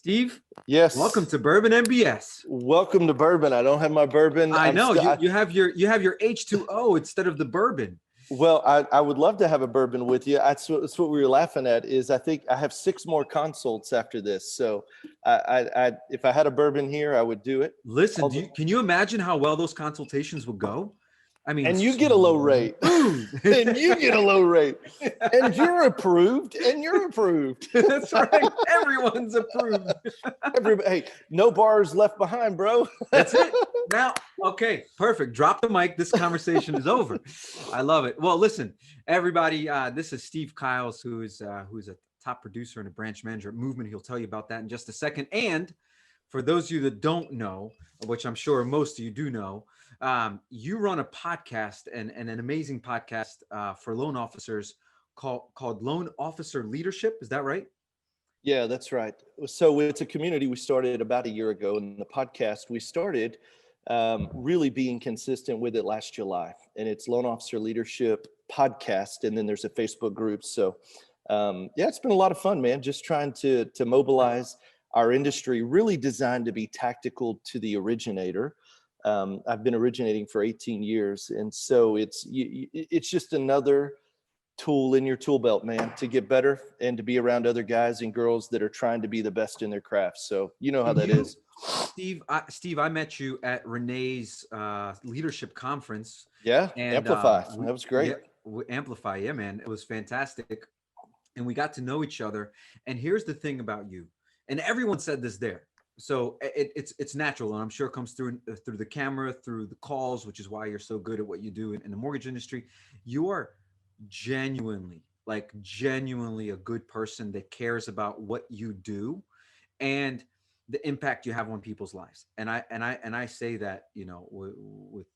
Steve, welcome Yes. to Bourbon MBS. Welcome to Bourbon. I don't have my bourbon. I know you have your H2O instead of the bourbon. I would love to have a bourbon with you. That's what we were laughing at. Is I think I have 6 more consults after this. So if I had a bourbon here, I would do it. Listen, can you imagine how well those consultations would go? I mean, And you get a low rate. And you get a low rate. And you're approved. And you're approved. That's right. Everyone's approved. Hey, no bars left behind, bro. That's it. Now, okay, perfect. Drop the mic. This conversation is over. I love it. Well, listen, everybody. This is Steve Kiles, who's a top producer and a branch manager at Movement. He'll tell you about that in just a second. And for those of you that don't know, which I'm sure most of you do know, you run a podcast and an amazing podcast for loan officers called Loan Officer Leadership. Is that right? Yeah, that's right. So it's a community we started about a year ago, and the podcast we started really being consistent with it last July, and it's Loan Officer Leadership Podcast, and then there's a Facebook group. So it's been a lot of fun, man. Just trying to mobilize our industry, really designed to be tactical to the originator. I've been originating for 18 years, and so it's just another tool in your tool belt, man, to get better and to be around other guys and girls that are trying to be the best in their craft. So you know how that is. Steve, I met you at Renee's leadership conference. Yeah, and Amplify. That was great. Amplify, yeah, man. It was fantastic. And we got to know each other. And here's the thing about you. And everyone said this there. So it's natural, and I'm sure it comes through the camera, through the calls, which is why you're so good at what you do in the mortgage industry. You are genuinely a good person that cares about what you do and the impact you have on people's lives. And I say that, you know, with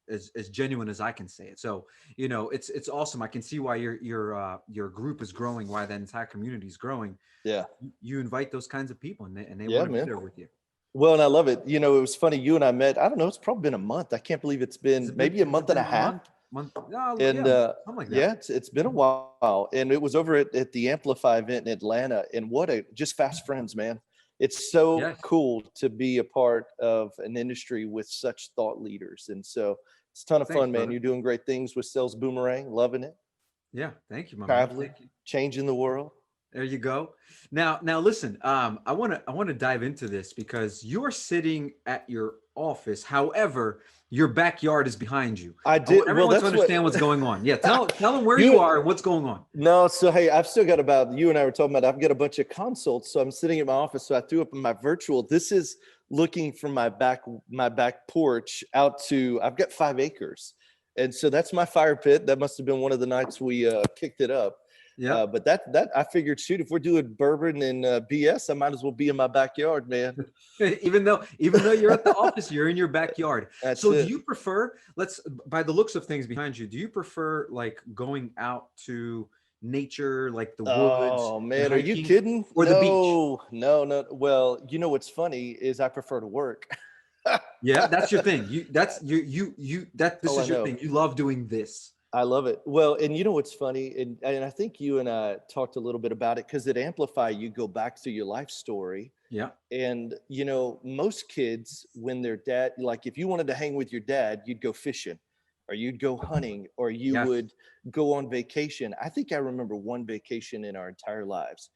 as genuine as I can say it. So, you know, it's awesome. I can see why your group is growing, why that entire community is growing. Yeah. You invite those kinds of people and they want to be there with you. Well, and I love it. You know, it was funny. You and I met, I don't know, it's probably been a month. I can't believe it's been maybe a month and a half. Something like that. Yeah, it's been a while. And it was over at the Amplify event in Atlanta. And just fast friends, man. It's so cool to be a part of an industry with such thought leaders. And so it's a ton of fun, man. Brother. You're doing great things with Sales Boomerang. Loving it. Yeah. Thank you, my Traveling, changing the world. There you go. Now listen, I want to dive into this because you're sitting at your office. However, your backyard is behind you. I did. Everyone wants to understand what's going on. Yeah. Tell them where you are and what's going on. No. So, hey, I've still got you and I were talking about, I've got a bunch of consults. So I'm sitting at my office. So I threw up in my virtual. This is looking from my back porch out to, I've got 5 acres. And so that's my fire pit. That must've been one of the nights we kicked it up. Yeah. But that I figured, shoot, if we're doing bourbon and BS, I might as well be in my backyard, man. even though you're at the office, you're in your backyard. Do you prefer, by the looks of things behind you, do you prefer like going out to nature, like the woods? Oh man, are you kidding? Or the beach? No. Well, you know what's funny is I prefer to work. Yeah, that's your thing. This is your thing. You love doing this. I love it. Well, and you know what's funny, and I think you and I talked a little bit about it because at Amplify, you go back through your life story. Yeah. And, you know, most kids, when their dad, like if you wanted to hang with your dad, you'd go fishing or you'd go hunting or you would go on vacation. I think I remember one vacation in our entire lives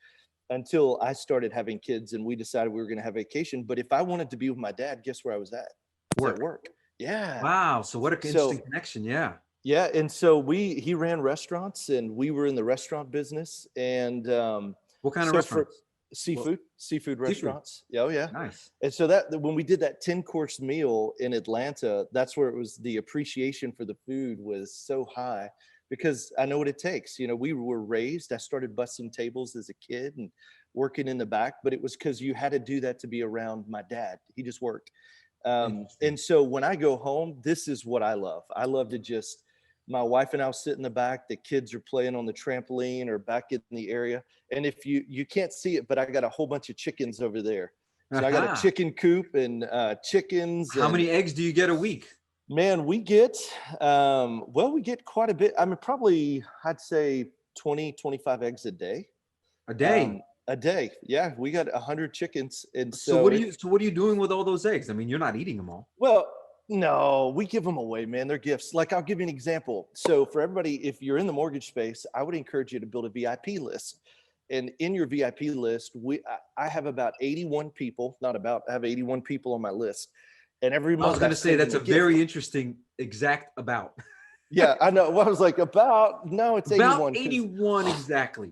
until I started having kids and we decided we were going to have vacation. But if I wanted to be with my dad, guess where I was at? Work. Yeah. Wow. So what an interesting connection. Yeah. Yeah, and so he ran restaurants, and we were in the restaurant business. And what kind of restaurants? Seafood restaurants. Yeah, oh yeah, nice. And so when we did that 10-course meal in Atlanta, that's where it was. The appreciation for the food was so high because I know what it takes. You know, we were raised. I started busting tables as a kid and working in the back, but it was because you had to do that to be around my dad. He just worked. And so when I go home, this is what I love. I love to just. My wife and I will sit in the back. The kids are playing on the trampoline or back in the area. And if you can't see it, but I got a whole bunch of chickens over there. So I got a chicken coop and chickens. How many eggs do you get a week? Man, we get quite a bit. I mean, probably I'd say 20, 25 eggs a day. A day? A day. Yeah, we got 100 chickens, and So so what are it, you so what are you doing with all those eggs? I mean, you're not eating them all. well, no, we give them away, man. They're gifts. Like, I'll give you an example. So for everybody, if you're in the mortgage space, I would encourage you to build a VIP list. And in your VIP list, I have about 81 people, not about, I have 81 people on my list. And every I was month going I to say send that's them a a gift. very interesting exact about. Yeah, I know. Well, I was like, about, no, it's About 81. 81 exactly.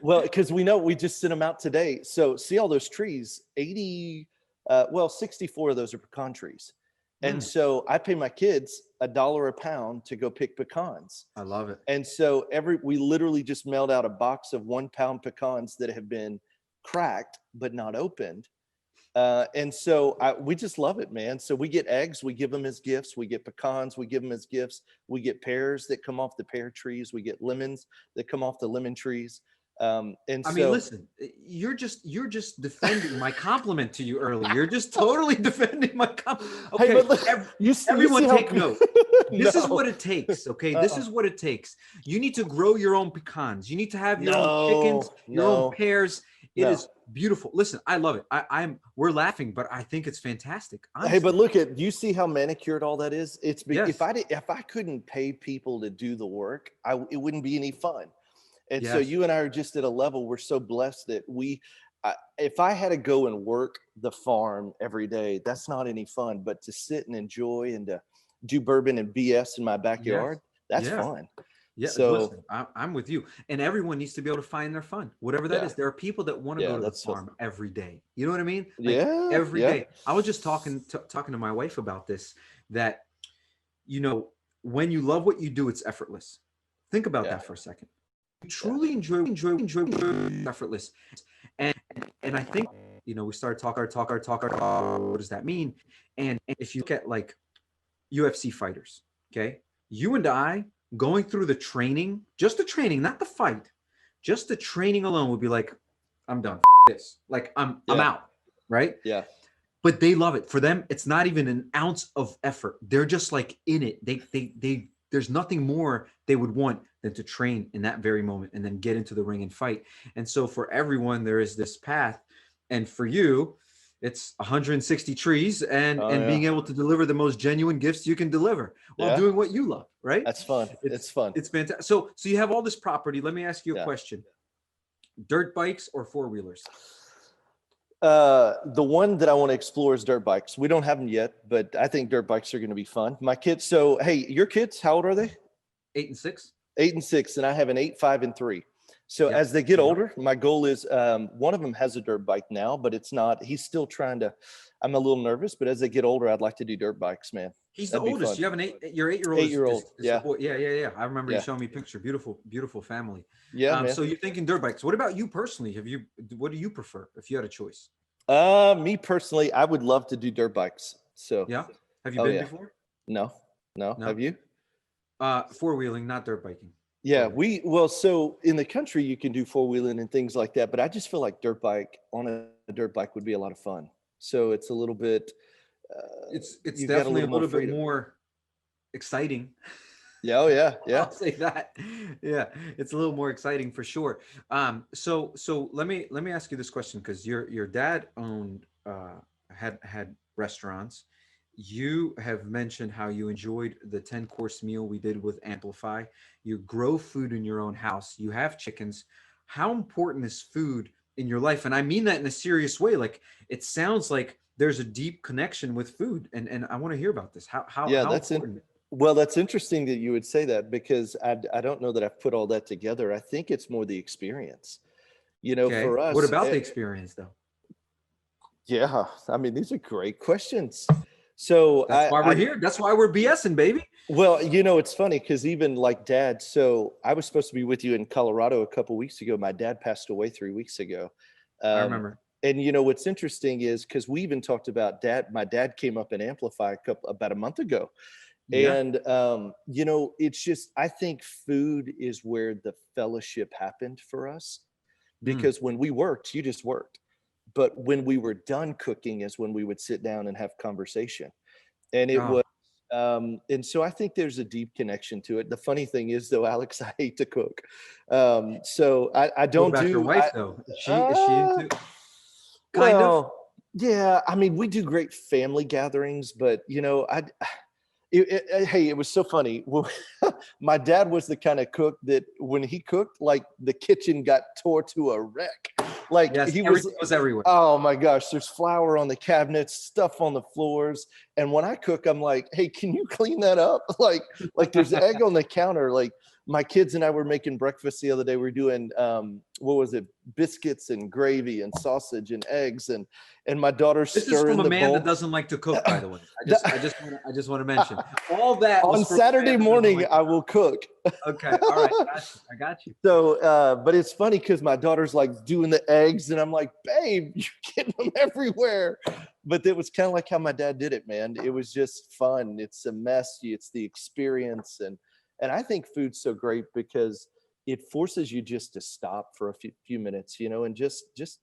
Well, because we know we just sent them out today. So see all those trees, 80, 64 of those are pecan trees. And Mm, so I pay my kids $1 a pound to go pick pecans. I love it. And so we literally just mailed out a box of 1 pound pecans that have been cracked but not opened. And so we just love it, man. So we get eggs, we give them as gifts. We get pecans, we give them as gifts. We get pears that come off the pear trees. We get lemons that come off the lemon trees. And I mean, so, listen, you're just defending my compliment to you earlier. You're just totally defending my compliment. hey, Okay, but look, you everyone see how take note. This is no, what it takes. Okay, this is what it takes. You need to grow your own pecans. You need to have your own no, chickens, your own no, pears. It no. is beautiful. Listen, I love it. We're laughing, but I think it's fantastic. Hey, but Honestly, look at, you see how manicured all that is? yes, If I couldn't pay people to do the work, it wouldn't be any fun. And so yes, you and I are just at a level, we're so blessed that if I had to go and work the farm every day, that's not any fun. But to sit and enjoy and to do bourbon and BS in my yes, backyard, that's yeah. fun. Yeah, So listen, I'm with you. And everyone needs to be able to find their fun, whatever that yeah, is. There are people that want to go yeah, to the that's so, farm every day. You know what I mean? Like yeah, every yeah, day. I was just talking to my wife about this, that you know, when you love what you do, it's effortless. Think about yeah, that for a second. You yeah, truly enjoy it's effortless. And and I think, we started talking, what does that mean? And if you look at like UFC fighters, okay? You and I going through the training, just the training, not the fight, just the training alone would be like, I'm done. This. Like I'm yeah, out, right? yeah, But they love it. For them, it's not even an ounce of effort. They're just like in it. They there's nothing more they would want than to train in that very moment and then get into the ring and fight. And so for everyone, there is this path. And for you, it's 160 trees and oh and yeah, being able to deliver the most genuine gifts you can deliver while yeah. doing what you love, right? That's fun. It's It's fun. it's fantastic. So you have all this property. Let me ask you a Yeah. question. Dirt bikes or four-wheelers? The one that I want to explore is dirt bikes. We don't have them yet, but I think dirt bikes are going to be fun. My kids. So, hey, your kids, how old are they? 8 and 6? 8 and 6, and I have an 8, 5, and 3. So Yep. as they get Yep. older, my goal is one of them has a dirt bike now, but it's not. He's still trying to. I'm a little nervous, but as they get older, I'd like to do dirt bikes, man. He's the That'd be oldest. fun. You have your 8-year-old 8 year old. is a Yeah, boy. Yeah. I remember you yeah, showing me a picture. Beautiful, beautiful family. yeah, man. So you're thinking dirt bikes. What about you personally? What do you prefer if you had a choice? Me personally, I would love to do dirt bikes. So, Yeah. Have you oh been yeah, before? no, no. No. Have you? Four-wheeling, not dirt biking. Yeah, Four-wheeling. so in the country you can do four-wheeling and things like that, but I just feel like a dirt bike would be a lot of fun. So it's a little bit, It's you got a definitely a little more little bit freedom. more exciting. Yeah, oh yeah, yeah, I'll say that. Yeah, it's a little more exciting for sure. So let me ask you this question, because your dad owned had restaurants. You have mentioned how you enjoyed the 10-course meal we did with Amplify. You grow food in your own house. You have chickens. How important is food in your life? And I mean that in a serious way. Like, it sounds like there's a deep connection with food, and I want to hear about this. How how yeah. how important? Well, that's interesting that you would say that because I don't know that I've put all that together. I think it's more the experience. Okay. For What us, about the experience though? yeah. I mean, these are great questions. So That's why we're here. That's why we're BSing, baby. well, it's funny because even like dad, so I was supposed to be with you in Colorado a couple weeks ago. My dad passed away 3 weeks ago. I Um, remember. and what's interesting is because we even talked about my dad came up in Amplify about a month ago. Yeah. And it's just, I think food is where the fellowship happened for us Mm. because when we worked, you just worked. But when we were done cooking is when we would sit down and have conversation. And it Oh, was And so I think there's a deep connection to it. The funny thing is, though, Alex, I hate to cook. So I What don't about your do, wife though? Is she uh, into kind of? well, yeah, I mean, we do great family gatherings, but hey, it was so funny. Well, my dad was the kind of cook that when he cooked, like the kitchen got tore to a wreck. Like Yes, he was, everything was everywhere. oh my gosh, there's flour on the cabinets, stuff on the floors. And when I cook, I'm like, hey, can you clean that up? Like there's egg on the counter. Like my kids and I were making breakfast the other day. We are doing what was it? Biscuits and gravy and sausage and eggs and my daughter's This is from stirring a the man that bowl. doesn't like to cook, by the way. I just want to mention all that was On from a Saturday man that doesn't morning, like to I will cook. cook. Okay, all right, I got you. So, but it's funny because my daughter's like doing the eggs, and I'm like, babe, you're getting them everywhere. But it was kind of like how my dad did it, man. It was just fun. It's a mess. It's the experience, and I think food's so great because it forces you just to stop for a few minutes, and just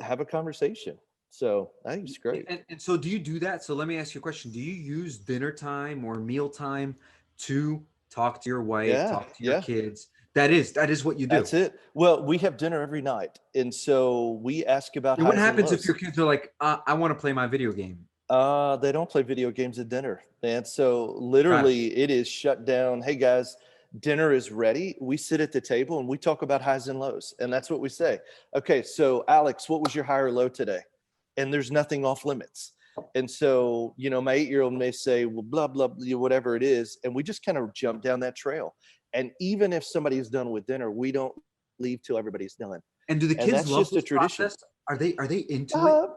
have a conversation. So I think it's great. And so, do you do that? So, let me ask you a question. Do you use dinner time or meal time to talk to your wife, Yeah, talk to your yeah. kids? That is what you do. That's it. Well, we have dinner every night, and so we ask about And what highs and happens if lows. your kids are like, I want to play my video game? They don't play video games at dinner, man. So Got it. literally, it is shut down. Hey guys, dinner is ready. We sit at the table and we talk about highs and lows, and that's what we say. Okay, so Alex, what was your high or low today? And there's nothing off limits. And so, my 8-year-old may say, well, blah blah blah, whatever it is, and we just kind of jump down that trail. And even if somebody's done with dinner, we don't leave till everybody's done. And do the And kids that's love just a this tradition. process? Are they into it? Uh,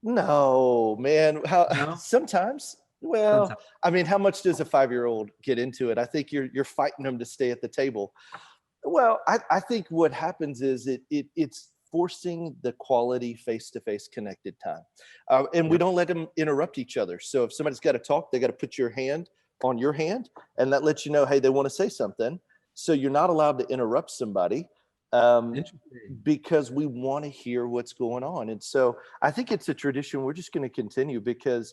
no, man. How No, sometimes? Well, sometimes. I mean, how much does a 5-year-old get into it? I think you're fighting them to stay at the table. Well, I think what happens is it's forcing the quality face-to-face connected time, and we Yep. don't let them interrupt each other. So if somebody's got to talk, they got to put your hand on your hand, and that lets you know, hey, they want to say something. So you're not allowed to interrupt somebody. Um, Interesting. because we want to hear what's going on. And so I think it's a tradition we're just going to continue because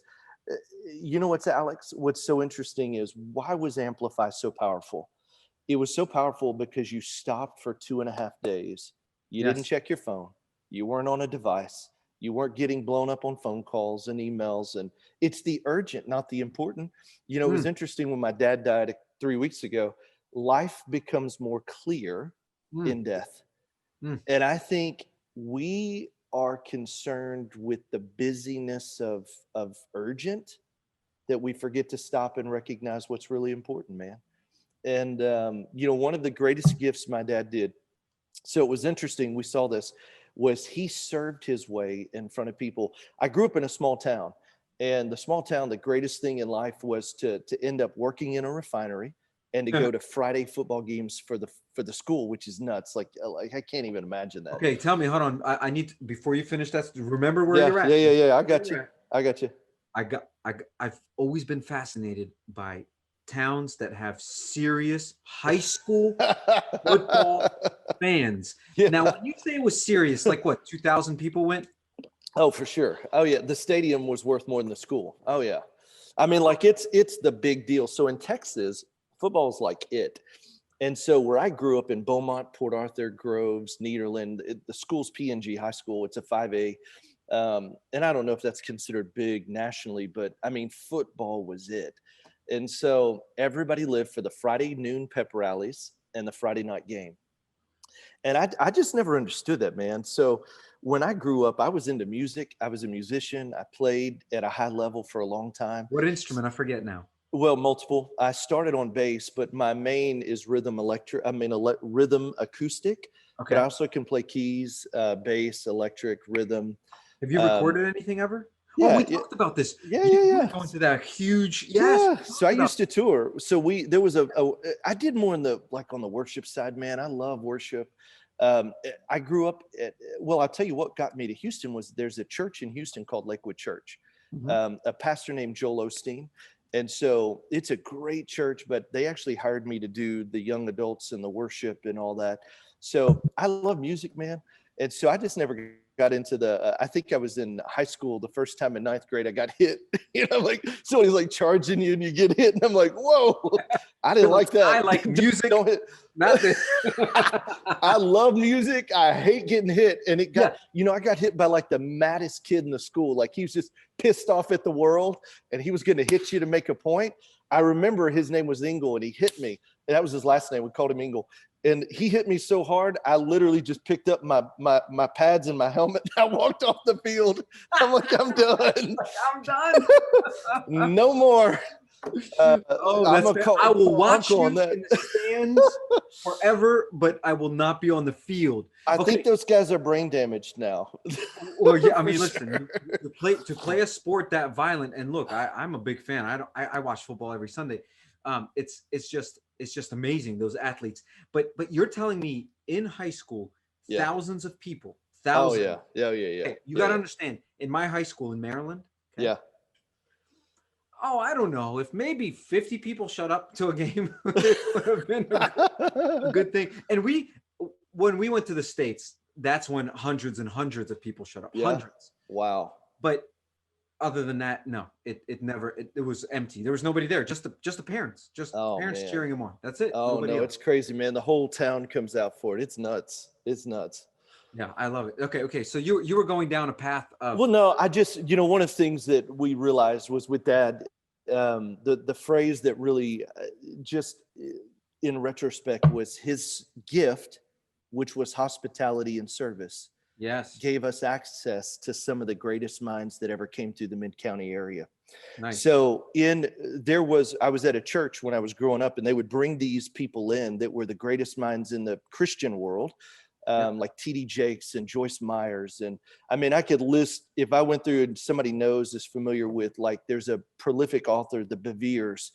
you know what's Alex? What's so interesting is why was Amplify so powerful? It was so powerful because you stopped for 2.5 days. You didn't Yes. check your phone. You weren't on a device. You weren't getting blown up on phone calls and emails. And it's the urgent, not the important. It was Mm, interesting when my dad died 3 weeks ago. Life becomes more clear mm, in death. mm. And I think we are concerned with the busyness of urgent that we forget to stop and recognize what's really important, man. And one of the greatest gifts my dad did. So it was interesting. We saw this was he served his way in front of people. I grew up in a small town, and the small town, the greatest thing in life was to end up working in a refinery and to go to Friday football games for the school, which is nuts. Like I can't even imagine that. Okay, tell me. Hold on. I need to, before you finish that. Remember where Yeah, you're yeah, at. yeah, yeah. I Where got you. you're at. I got you. I've always been fascinated by towns that have serious high school football fans. Now, Yeah. when you say it was serious, like what, 2,000 people went? Oh, for sure. Oh, yeah. The stadium was worth more than the school. Oh, yeah. I mean, like it's the big deal. So in Texas, football's like it. And so where I grew up in Beaumont, Port Arthur, Groves, Nederland, the school's PNG High School. It's a 5A. And I don't know if that's considered big nationally, but I mean, football was it. And so everybody lived for the Friday noon pep rallies and the Friday night game. And I just never understood that, man. So when I grew up, I was into music. I was a musician. I played at a high level for a long time. What instrument? I forget now. Well, multiple. I started on bass, but my main is rhythm acoustic. But I Okay. also can play keys, bass, electric, rhythm. Have you Um, recorded anything ever? Oh, yeah, we yeah, talked about this. yeah, You yeah, were yeah. going to that huge, yes, Yeah. we So I talked about used to tour. So there was I did more in the like on the worship side, man. I love worship. I grew up well, I'll tell you what got me to Houston was there's a church in Houston called Lakewood Church, Mhm. a pastor named Joel Osteen. And so it's a great church, but they actually hired me to do the young adults and the worship and all that. So I love music, man. And so I just never got into the, I think I was in high school the first time in ninth grade I got hit. Like somebody's like charging you and you get hit. And I'm like, whoa, I didn't like that. I like music. Don't hit. Not this. I love music. I hate getting hit. And it got, I got hit by like the maddest kid in the school. Like he was just pissed off at the world and he was going to hit you to make a point. I remember his name was Ingle and he hit me. And that was his last name. We called him Ingle. And he hit me so hard, I literally just picked up my pads and my helmet. I walked off the field. I'm like, I'm done. I'm done. No more. I will watch you in the stands forever, but I will not be on the field. I think those guys are brain damaged now. Well, yeah, I mean, listen, to play a sport that violent, and look, I'm a big fan. I watch football every Sunday. It's just amazing, those athletes. But you're telling me in high school, thousands of people, thousands. Oh yeah. Okay, you got to understand, in my high school in Maryland. Okay, yeah. Oh, I don't know. If maybe 50 people showed up to a game, it would have been a good thing. And when we went to the States, that's when hundreds and hundreds of people showed up. Yeah. Hundreds. Wow. But other than that, no, it was empty. There was nobody there. Just the parents. Parents cheering them on. That's it. Oh, nobody no, else. It's crazy, man. The whole town comes out for it. It's nuts. It's nuts. Yeah, I love it. Okay. So you were going down a path of. Well, no, I just, one of the things that we realized was with Dad, the phrase that really just in retrospect was his gift, which was hospitality and service. Yes. Gave us access to some of the greatest minds that ever came through the Mid-County area. Nice. So I was at a church when I was growing up, and they would bring these people in that were the greatest minds in the Christian world. Like T.D. Jakes and Joyce Myers. And I mean, I could list, if I went through and somebody is familiar with, like, there's a prolific author, the Beveres,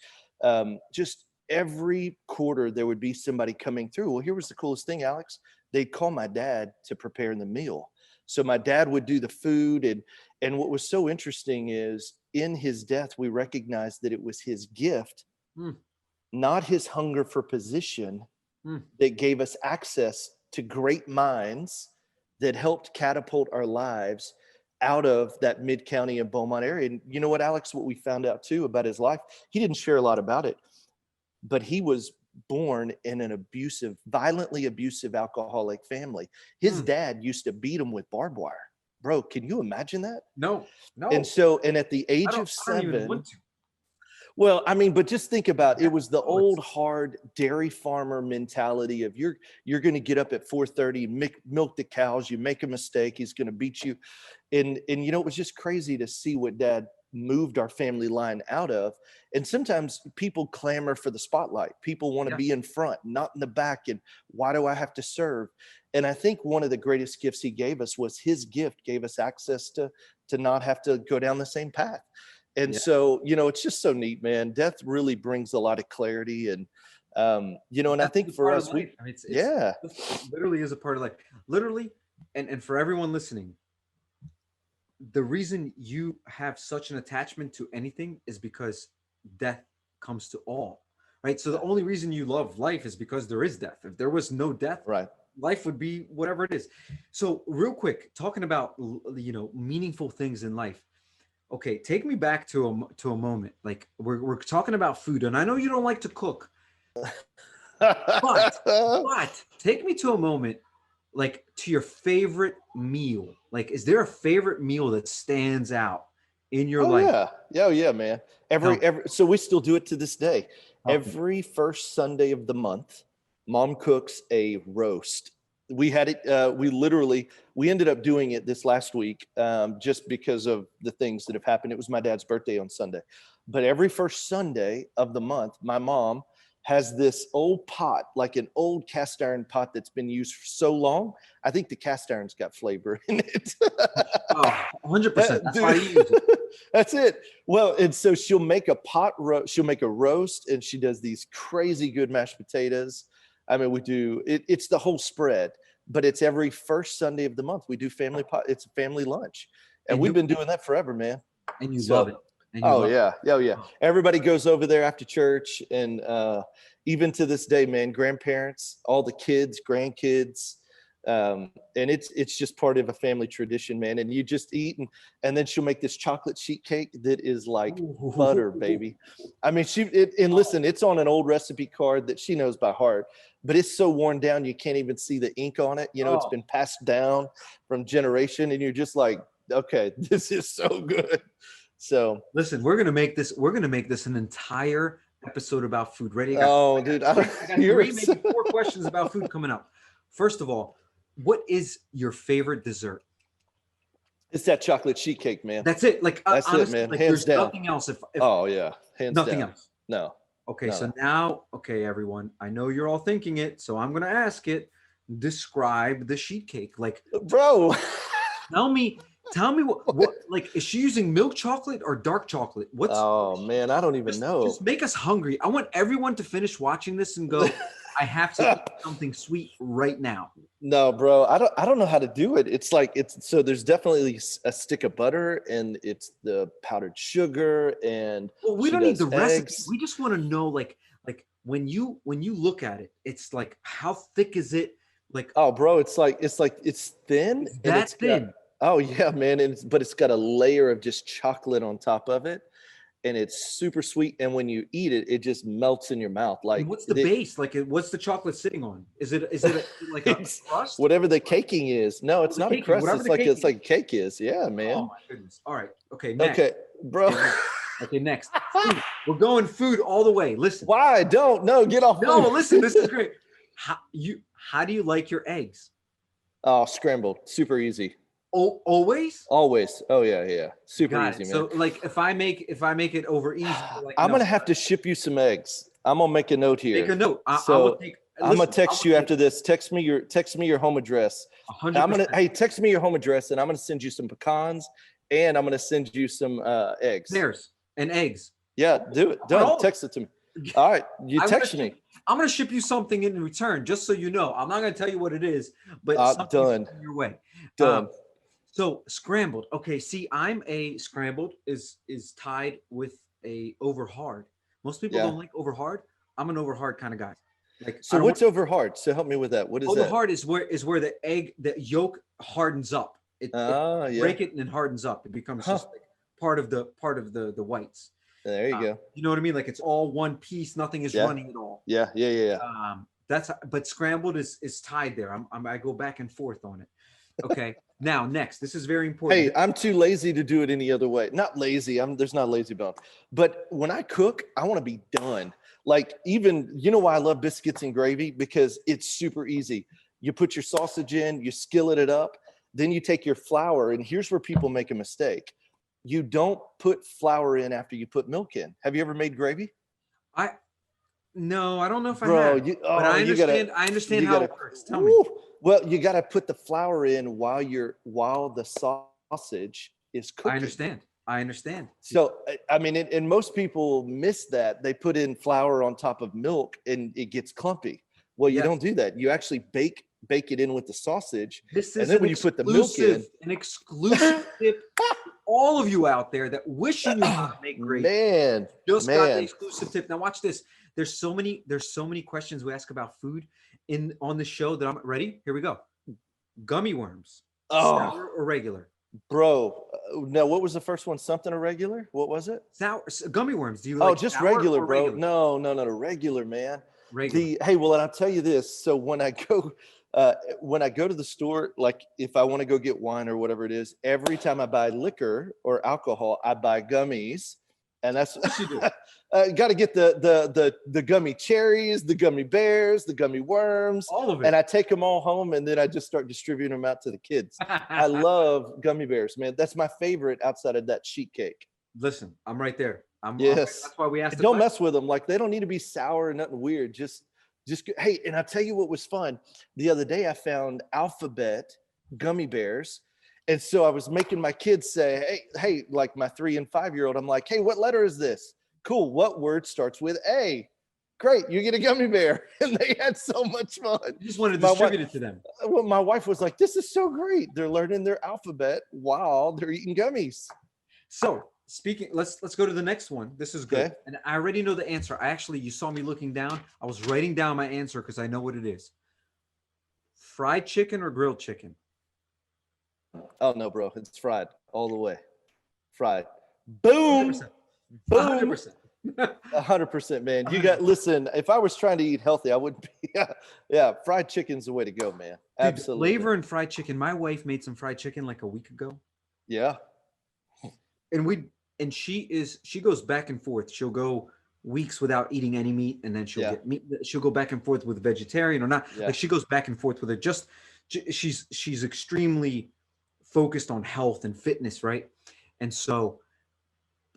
just every quarter there would be somebody coming through. Well, here was the coolest thing, Alex. They'd call my dad to prepare the meal. So my dad would do the food. And what was so interesting is in his death, we recognized that it was his gift, not his hunger for position, that gave us access to great minds that helped catapult our lives out of that Mid-County and Beaumont area. And you know what, Alex, what we found out too about his life, he didn't share a lot about it, but he was born in an violently abusive alcoholic family. His dad used to beat him with barbed wire. Bro, can you imagine that? No. And at the age of 7, well, I mean, but just think about it. Was the old hard dairy farmer mentality of you're going to get up at 4:30, milk the cows. You make a mistake, he's going to beat you. And it was just crazy to see what Dad moved our family line out of. And sometimes people clamor for the spotlight. People want to be in front, not in the back. And why do I have to serve? And I think one of the greatest gifts he gave us was his gift gave us access to not have to go down the same path. And so, it's just so neat, man. Death really brings a lot of clarity. And, and I think for us, it literally is a part of life. Literally. And for everyone listening, the reason you have such an attachment to anything is because death comes to all, right? So the only reason you love life is because there is death. If there was no death, right, life would be whatever it is. So real quick, talking about, meaningful things in life. Okay, take me back to a moment. Like we're talking about food, and I know you don't like to cook, but take me to a moment, like to your favorite meal. Like, is there a favorite meal that stands out in your life? Yeah, man. So we still do it to this day. Every first Sunday of the month, Mom cooks a roast. We had it. We ended up doing it this last week just because of the things that have happened. It was my dad's birthday on Sunday, but every first Sunday of the month, my mom has this old pot, like an old cast iron pot that's been used for so long. I think the cast iron's got flavor in it. 100%. That's why you use it. That's it. Well, and so she'll make a she'll make a roast, and she does these crazy good mashed potatoes. I mean, we do it's the whole spread, but it's every first Sunday of the month. We do family pot. It's a family lunch, and we've been doing that forever, man. And you love it. Yeah. Everybody goes over there after church, and even to this day, man, grandparents, all the kids, grandkids, And it's just part of a family tradition, man. And you just eat, and then she'll make this chocolate sheet cake that is like butter, baby. I mean, and listen, it's on an old recipe card that she knows by heart, but it's so worn down you can't even see the ink on it. You know, it's been passed down from generation, and you're just like, okay, this is so good. So listen, we're gonna make this an entire episode about food. Ready? Dude, I got three, maybe four questions about food coming up. First of all, what is your favorite dessert? It's that chocolate sheet cake, man. That's it. Like that's honestly, it, man. Like, Hands there's down. nothing else. If oh yeah, hands nothing down. else. No. Okay, no. so now, okay, everyone, I know you're all thinking it, so I'm gonna ask it. Describe the sheet cake, like, bro. tell me what like, is she using milk chocolate or dark chocolate? Man, I don't even know. Just make us hungry. I want everyone to finish watching this and go, I have to eat something sweet right now. No, bro, I don't know how to do it. It's like, so there's definitely a stick of butter, and it's the powdered sugar, and well, we don't need the eggs. recipe. We just want to know, like when you look at it, it's like, how thick is it? Like, oh, bro, it's thin. That's thin. Oh yeah, man, but it's got a layer of just chocolate on top of it, and it's super sweet. And when you eat it, it just melts in your mouth. Like, and what's the base? Like, what's the chocolate sitting on? Is it like a crust? Whatever the caking is. No, it's not a crust. It's like cake is. Yeah, man. Oh my goodness. All right. Okay. Next. Okay, bro. Okay, next. Food. We're going food all the way. Listen. Why? Don't. No, get off. No, listen. This is great. How do you like your eggs? Oh, scrambled. Super easy. Oh, always? Always. Oh yeah. Super easy, man. So like, if I make it over easy, like, I'm gonna have to ship you some eggs. I'm gonna make a note here. Make a note. I'm gonna text you after this. Text me your home address. 100%. Text me your home address, and I'm gonna send you some pecans, and I'm gonna send you some eggs. Pears and eggs. Yeah, do it. Done. Text it to me. All right, you text me. I'm gonna ship you something in return, just so you know. I'm not gonna tell you what it is, but something's coming your way. Done. So scrambled. Okay, see, I'm a scrambled is tied with a over hard. Most people don't like over hard. I'm an over hard kind of guy. Like, so what's over hard? So help me with that. What is that? Over hard is where the yolk hardens up. Break it and it hardens up. It becomes just like part of the whites. There you go. You know what I mean? Like, it's all one piece. Nothing is running at all. Yeah. But scrambled is tied there. I go back and forth on it. Okay. Now, next, this is very important. Hey, I'm too lazy to do it any other way. Not lazy. There's not a lazy bone. But when I cook, I want to be done. Like, even, you know why I love biscuits and gravy? Because it's super easy. You put your sausage in, you skillet it up, then you take your flour, and here's where people make a mistake. You don't put flour in after you put milk in. Have you ever made gravy? No, I don't know if I have. But I understand how it works. Tell me. Well, you got to put the flour in while the sausage is cooking. I understand. So, I mean, and most people miss that. They put in flour on top of milk and it gets clumpy. Well, you don't do that. You actually bake it in with the sausage. And then when you put the milk in. An exclusive tip for all of you out there that wish you knew how to make gravy. Man. Got the exclusive tip. Now watch this. There's so many questions we ask about food on the show that I'm ready. Here we go. Gummy worms. Sour or regular? Bro, now what was the first one? Something irregular? What was it? Sour gummy worms. Do you like just sour regular, bro? Regular? No, regular, man. Regular. Hey, well, and I'll tell you this. So when I go to the store, like if I want to go get wine or whatever it is, every time I buy liquor or alcohol, I buy gummies. And that's what you do. Got to get the gummy cherries, the gummy bears, the gummy worms, all of it. And I take them all home, and then I just start distributing them out to the kids. I love gummy bears, man. That's my favorite outside of that sheet cake. Listen, I'm right there. Yes. That's why we asked. Don't mess with them. Like, they don't need to be sour or nothing weird. Just hey, and I'll tell you what was fun. The other day I found alphabet gummy bears. And so I was making my kids say, hey, like my 3 and 5-year-old, I'm like, hey, what letter is this? Cool. What word starts with A? Great. You get a gummy bear. And they had so much fun. You just want to distribute it to them. Well, my wife was like, this is so great. They're learning their alphabet while they're eating gummies. So speaking, let's go to the next one. This is good. Okay. And I already know the answer. You saw me looking down. I was writing down my answer because I know what it is. fried chicken or grilled chicken? Oh no, bro, it's fried all the way. Fried. Boom, 100%. boom. 100%. 100%, man. You got listen. If I was trying to eat healthy, I wouldn't be. Yeah, yeah. Fried chicken's the way to go, man. Dude, the Absolutely. flavor in fried chicken. My wife made some fried chicken like a week ago, Yeah, and she goes back and forth. She'll go weeks without eating any meat, and then she'll yeah, get meat. She'll go back and forth with vegetarian or not. yeah. Like she goes back and forth with it. She's extremely focused on health and fitness, right? And so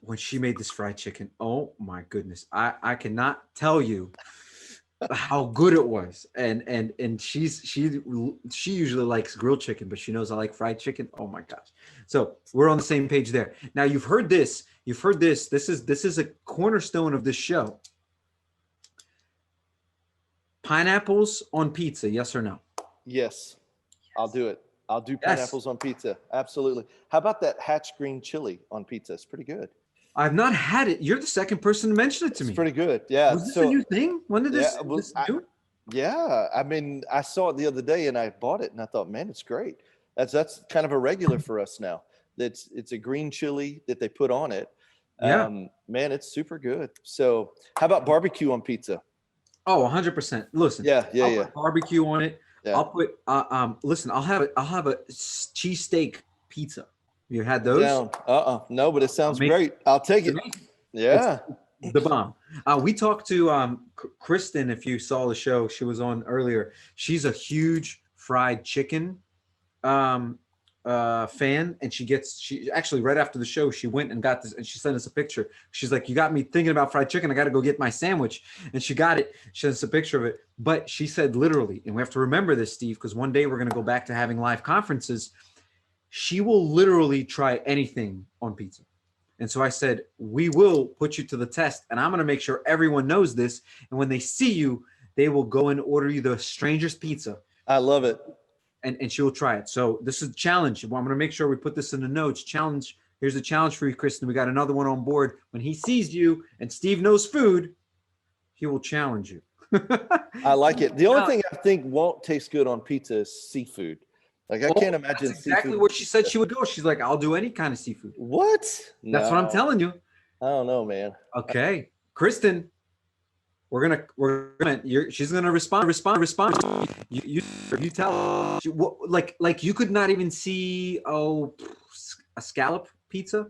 when she made this fried chicken, oh my goodness, I cannot tell you how good it was. And she usually likes grilled chicken, but she knows I like fried chicken. Oh my gosh. So we're on the same page there. Now you've heard this. This is a cornerstone of this show. Pineapples on pizza, yes or no? Yes, I'll do it. I'll do Yes. pineapples on pizza. Absolutely. How about that hatch green chili on pizza? It's pretty good. I've not had it. You're the second person to mention it to It's me. pretty good. Yeah. Was this a new thing? When did Yeah, this, well, this new? yeah. I mean, I saw it the other day and I bought it and I thought, man, it's great. That's kind of a regular for us now. It's a green chili that they put on it. Yeah. Man, it's super good. So, how about barbecue on pizza? Oh, 100%. Listen, Yeah, yeah, I'll yeah, put barbecue on it. yeah. I'll put listen, I'll have a cheesesteak pizza. You had those? Down. No, but it sounds Amazing. great. I'll take It's it. amazing. Yeah. It's the bomb. We talked to Kristen. If you saw the show, she was on earlier. She's a huge fried chicken fan, and she actually right after the show she went and got this, and she sent us a picture. She's like, you got me thinking about fried chicken. I got to go get my sandwich. And she got it. She sent us a picture of it. But she said literally, and we have to remember this, Steve, because one day we're going to go back to having live conferences. She will literally try anything on pizza. And so I said, we will put you to the test, and I'm going to make sure everyone knows this. And when they see you, they will go and order you the strangest pizza. I love it. And she will try it. So this is a challenge. I'm going to make sure we put this in the notes. Challenge. Here's a challenge for you, Kristen. We got another one on board. When he sees you and Steve knows food, he will challenge you. I like it. The only thing I think won't taste good on pizza is seafood. Like I can't imagine That's exactly seafood. where she said she would go. She's like, I'll do any kind of seafood. What? That's what I'm telling you. I don't know, man. Okay, Kristen, she's gonna respond. You tell her, like you could not even see a scallop pizza,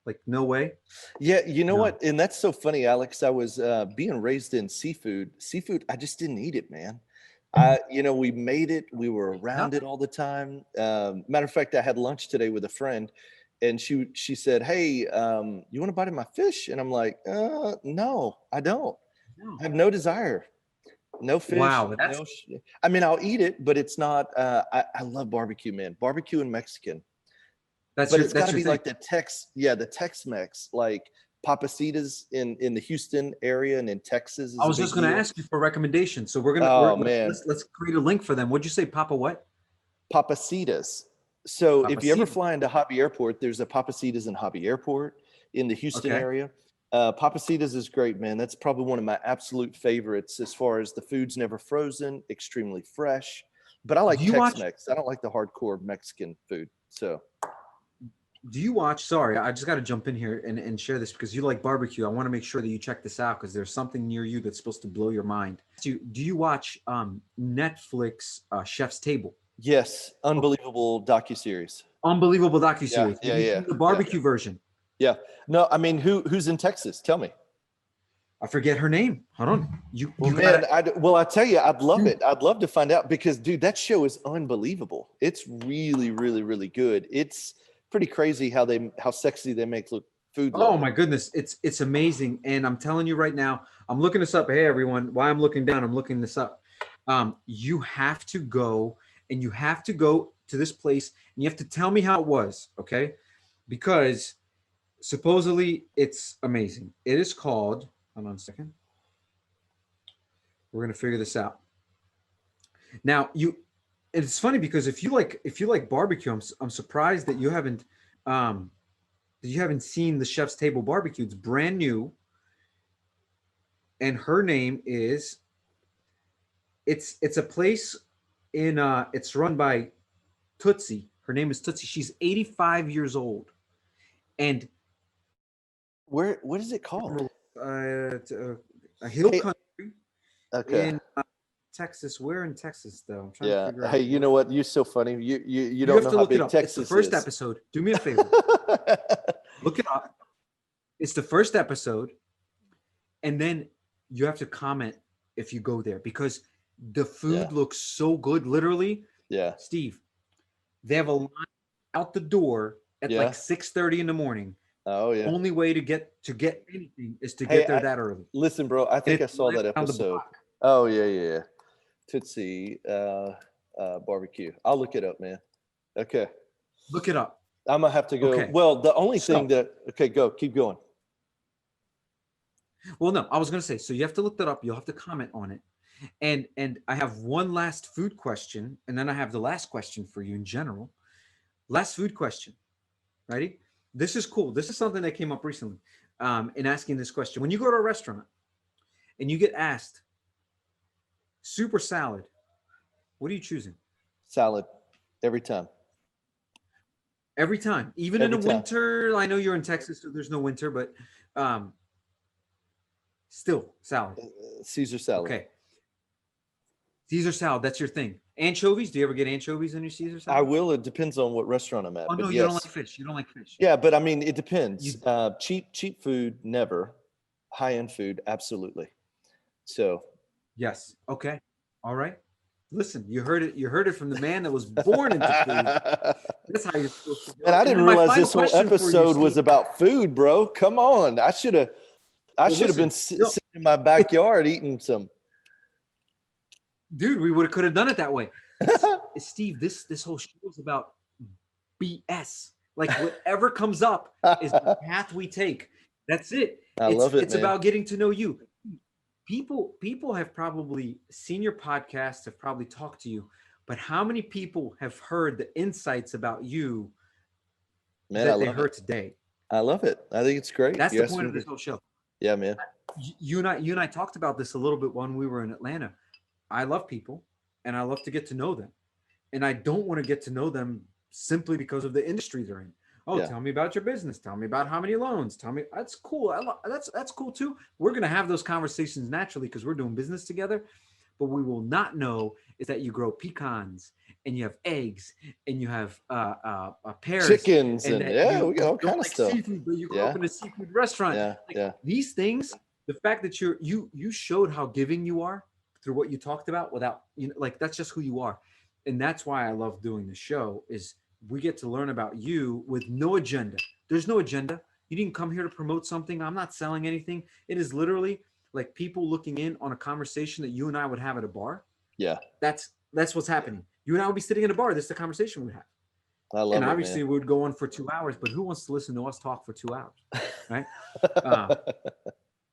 like no way. Yeah, you know No. what? And that's so funny, Alex. I was being raised in seafood. Seafood, I just didn't eat it, man. We made it. We were around it all the time. Matter of fact, I had lunch today with a friend, and she said, "Hey, you want to bite of my fish?" And I'm like, "No, I don't. I have no desire. No fish. Wow, I mean, I'll eat it, but it's not. I love barbecue, man. Barbecue and Mexican. But it's got to be like the Tex-Mex, like Papacitas in the Houston area and in Texas. I was just going to ask you for recommendations. So we're gonna man, let's create a link for them. What'd you say, Papa? What? Papacitas. So if you ever Papacitas. fly into Hobby Airport, there's a Papacitas in Hobby Airport in the Houston Okay. area. Papacitas is great, man. That's probably one of my absolute favorites as far as the food's never frozen, extremely fresh. But I like Tex-Mex. I don't like the hardcore Mexican food. So do you watch? Sorry, I just got to jump in here and share this because you like barbecue. I want to make sure that you check this out because there's something near you that's supposed to blow your mind. Do you watch Netflix Chef's Table? yes, unbelievable docuseries. Unbelievable docuseries. Yeah. The barbecue version. Yeah. No, I mean, who's in Texas? Tell me. I forget her name. Hold on. I tell you, I'd love it. I'd love to find out because, dude, that show is unbelievable. It's really, really, really good. It's pretty crazy how sexy they make food look. Oh my goodness, it's amazing. And I'm telling you right now, I'm looking this up. Hey everyone, while I'm looking down, I'm looking this up. You have to go to this place and you have to tell me how it was, okay? Because supposedly it's amazing. It is called, hold on a second. We're gonna figure this out. Now it's funny because if you like barbecue, I'm surprised that you haven't seen the Chef's Table barbecue. It's brand new, and her name is it's a place It's run by Tootsie. Her name is Tootsie. She's 85 years old, and What is it called? a hill Hey, country okay. in Texas. Where in Texas, though? I'm trying to Yeah. figure Hey, out you what. know what? You're so funny. You You don't have know to how look it big up. It's the Texas first is. episode. Do me a favor. Look it up. It's the first episode, and then you have to comment if you go there because the Yeah. food looks so good. Literally, Yeah. Steve, they have a line out the door at like Yeah. 6:30 in the morning. Oh yeah. Only way to get anything is to Hey, get there that early, listen, bro. I and think it's I saw right that down the episode. block. Oh yeah, yeah, yeah. Tootsie barbecue. I'll look it up, man. Okay. Look it up. I'm gonna have to go. Okay. Well, the only thing So, that okay, go, keep going. well, no, I was gonna say. So you have to look that up. You'll have to comment on it. And I have one last food question, and then I have the last question for you in general. Last food question. Ready? This is cool. This is something that came up recently in asking this question. When you go to a restaurant and you get asked super salad, what are you choosing? Salad every time. Every time, even in the Every time. winter. I know you're in Texas, so there's no winter, but um, still salad. Caesar salad. Okay, Caesar salad. That's your thing. Anchovies. Do you ever get anchovies in your Caesar I salad? will. It depends on what restaurant I'm Oh at, but no, you don't like yes. fish. You don't like fish. Yeah, but I mean, it depends. You Cheap food, never. High end food, absolutely. So, yes. Okay. All right. Listen, you heard it. You heard it from the man that was born into food. man, That's how you're supposed to do it. I And didn't then my realize final this whole question for you, episode was Steve. about food, bro. Come on, I Well, should have been listen, no, sitting in my it, backyard eating some. dude, we could have done it that way. Steve, this whole show is about BS. Like whatever comes up is the I path we take. That's it. It's love it, it's man. about getting to know you. People have probably seen your podcast, have probably talked to you, but how many people have heard the insights about you Man, I that they love it. heard today? I love it. I think it's great. That's You the asked point me of to, this whole show. yeah, man. You and I talked about this a little bit when we were in Atlanta. I love people and I love to get to know them. And I don't want to get to know them simply because of the industry they're in. Oh, Yeah, tell me about your business. Tell me about how many loans. Tell me that's cool. That's cool too. We're gonna have those conversations naturally because we're doing business together. But we will not know is that you grow pecans and you have eggs and you have pears chickens and and that yeah, you we got all don't kind of like stuff. seafood, but you grew up Yeah, in a seafood restaurant. yeah, Like yeah. these things, the fact that you showed how giving you are through what you talked about without like that's just who you are. And that's why I love doing the show is we get to learn about you with no agenda. There's no agenda. You didn't come here to promote something. I'm not selling anything. It is literally like people looking in on a conversation that you and I would have at a bar. Yeah, That's what's happening. You and I would be sitting in a bar. This is the conversation we would have. I And love it, man. obviously, we would go on for 2 hours. But who wants to listen to us talk for 2 hours, right? Uh,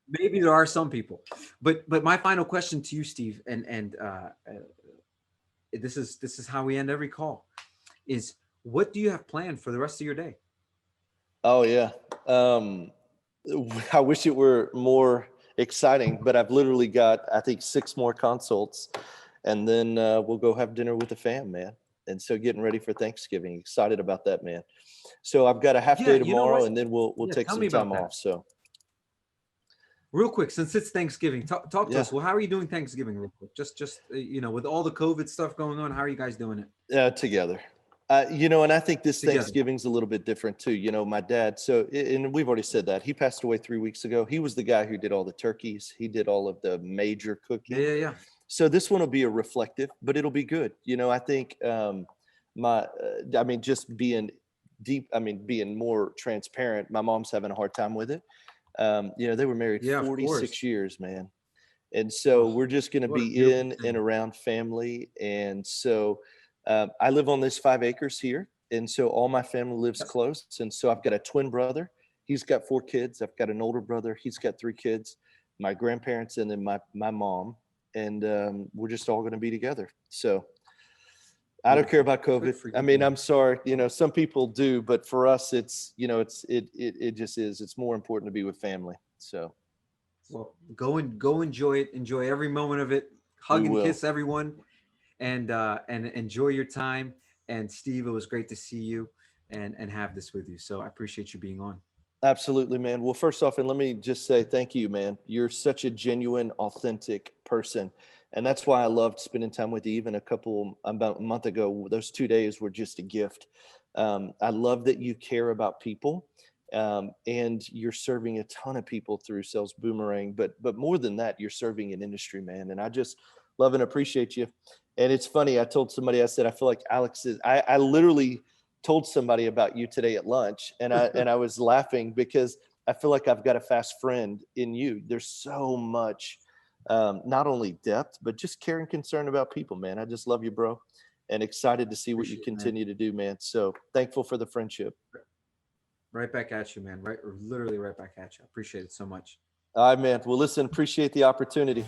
maybe there are some people, but my final question to you, Steve, and this is how we end every call, is what do you have planned for the rest of your day? Oh yeah. Um, I wish it were more exciting, but I've literally got I think 6 more consults, and then we'll go have dinner with the fam, man. And so getting ready for Thanksgiving, excited about that, man. So I've got a half Yeah, day you know tomorrow, what? and then we'll Yeah, take tell some me about time that. off. So Real quick, since it's Thanksgiving, talk to yeah, us. Well, how are you doing Thanksgiving, real quick? Just with all the COVID stuff going on, how are you guys doing it together. And I think this together? Thanksgiving's a little bit different too. My dad. So, and we've already said that he passed away 3 weeks ago. He was the guy who did all the turkeys. He did all of the major Yeah, cooking. yeah, yeah. So this one will be a reflective, but it'll be good. I think just being deep. I mean, being more transparent. My mom's having a hard time with it. They were married Yeah, of course. 46 years, man. And so Oh, we're just going to what a be beautiful in and thing. around family. And so I live on this 5 acres here. And so all my family lives Yes. close. And so I've got a twin brother. He's got 4 kids. I've got an older brother. He's got 3 kids, my grandparents, and then my mom. And we're just all going to be together. So I don't care Beautiful. about Good COVID. for I you, mean, man. I'm sorry, some people do, but for us, it just is. It's more important to be with family. So Well, go enjoy it. Enjoy every moment of it. we Hug and will. kiss everyone. and enjoy your time. And Steve, it was great to see you and have this with you. So I appreciate you being on. Absolutely, man. Well, first off, and let me just say thank you, man. You're such a genuine, authentic person. And that's why I loved spending time with you. Even about a month ago, those 2 days were just a gift. I love that you care about people, and you're serving a ton of people through Sales Boomerang. But more than that, you're serving an industry, man. And I just love and appreciate you. And it's funny. I told somebody, I said, I feel like Alex is. I literally told somebody about you today at lunch, and I was laughing because I feel like I've got a fast friend in you. There's so much, not only depth, but just care and concern about people, man. I just love you, bro, and excited to see what you Appreciate it, man. continue to do, man. So thankful for the friendship. Right back at you, man. Right, literally right back at you. I appreciate it so much. All right, man. Well, listen, appreciate the opportunity.